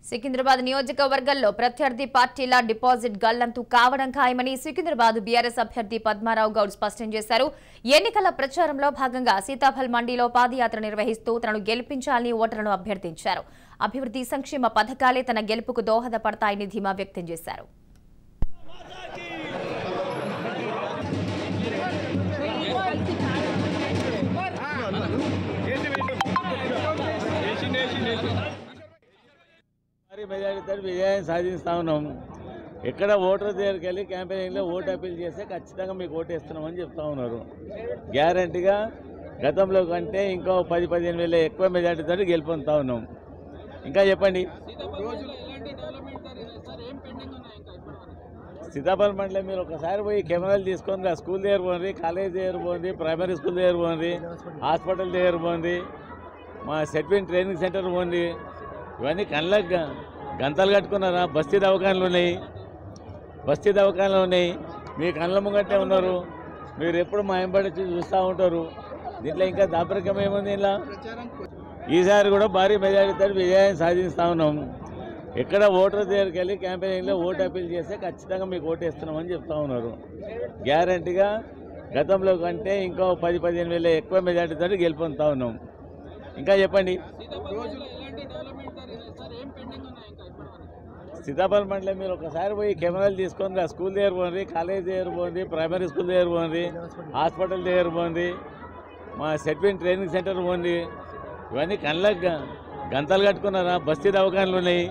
సికింద్రాబాద్ నియోజకవర్గంలో ప్రత్యర్థి పార్టీల డిపాజిట్ గల్లంతు కావడం ఖాయమని సికింద్రాబాద్ బీఆర్ఎస్ అభ్యర్థి పద్మారావు గౌడ్ స్పష్టం చేశారు. ఎన్నికల ప్రచారంలో భాగంగా సీతాఫల్ మండీలో పాదయాత్ర నిర్వహిస్తూ తనను గెలిపించాలని ఓటర్లను అభ్యర్థించారు. అభివృద్ధి సంక్షేమ పథకాలే తన గెలుపుకు దోహదపడతాయని ధీమా వ్యక్తం చేశారు. మెజారిటీతో విజయం సాధిస్తా ఉన్నాం. ఎక్కడ ఓటర్ దగ్గరికి వెళ్ళి క్యాంపెయినింగ్లో ఓటు అప్పీల్ చేస్తే ఖచ్చితంగా మీకు ఓటు ఇస్తున్నామని చెప్తా ఉన్నారు. గ్యారంటీగా గతంలో కంటే ఇంకో 10-15 వేల ఎక్కువ మెజారిటీతో గెలుపొందుతా ఉన్నాం. ఇంకా చెప్పండి. సీతాఫల్ మండలి మీరు ఒకసారి పోయి కెమెరాలు తీసుకొని స్కూల్ దగ్గర పోండి, కాలేజ్ దగ్గర పోండి, ప్రైమరీ స్కూల్ దగ్గర పోండి, హాస్పిటల్ దగ్గర పోండి, మా సెట్విన్ ట్రైనింగ్ సెంటర్ పోండి. ఇవన్నీ కళ్ళకు గంతలు కట్టుకున్నారా? బస్తీ దవాఖానలు ఉన్నాయి. మీ కళ్ళ ముంగట్టే ఉన్నారు. మీరు ఎప్పుడు మా ఎంబడి చూస్తూ ఉంటారు. దీంట్లో ఇంకా దాపరికం ఏముంది? ఇలా ఈసారి కూడా భారీ మెజారిటీతో విజయం సాధిస్తా ఉన్నాం. ఎక్కడ ఓటర్ దగ్గరికి వెళ్ళి క్యాంపెయినింగ్లో ఓటు అప్పీల్ చేస్తే ఖచ్చితంగా మీకు ఓటు ఇస్తున్నామని చెప్తా ఉన్నారు. గ్యారంటీగా గతంలో కంటే ఇంకో 10-15 వేల ఎక్కువ మెజారిటీతో గెలుపొందుతా ఉన్నాం. ఇంకా చెప్పండి. సీతాఫల్ మండలి మీరు ఒకసారి పోయి కెమెరాలు తీసుకొని స్కూల్ దగ్గర పోండి, కాలేజ్ దగ్గర పోండి, ప్రైమరీ స్కూల్ దగ్గర పోండి, హాస్పిటల్ దగ్గర పోండి, మా సెట్విన్ ట్రైనింగ్ సెంటర్ పోండి. ఇవన్నీ కళ్ళకు గంతలు కట్టుకున్నారా? బస్తీ దవాఖానలు ఉన్నాయి.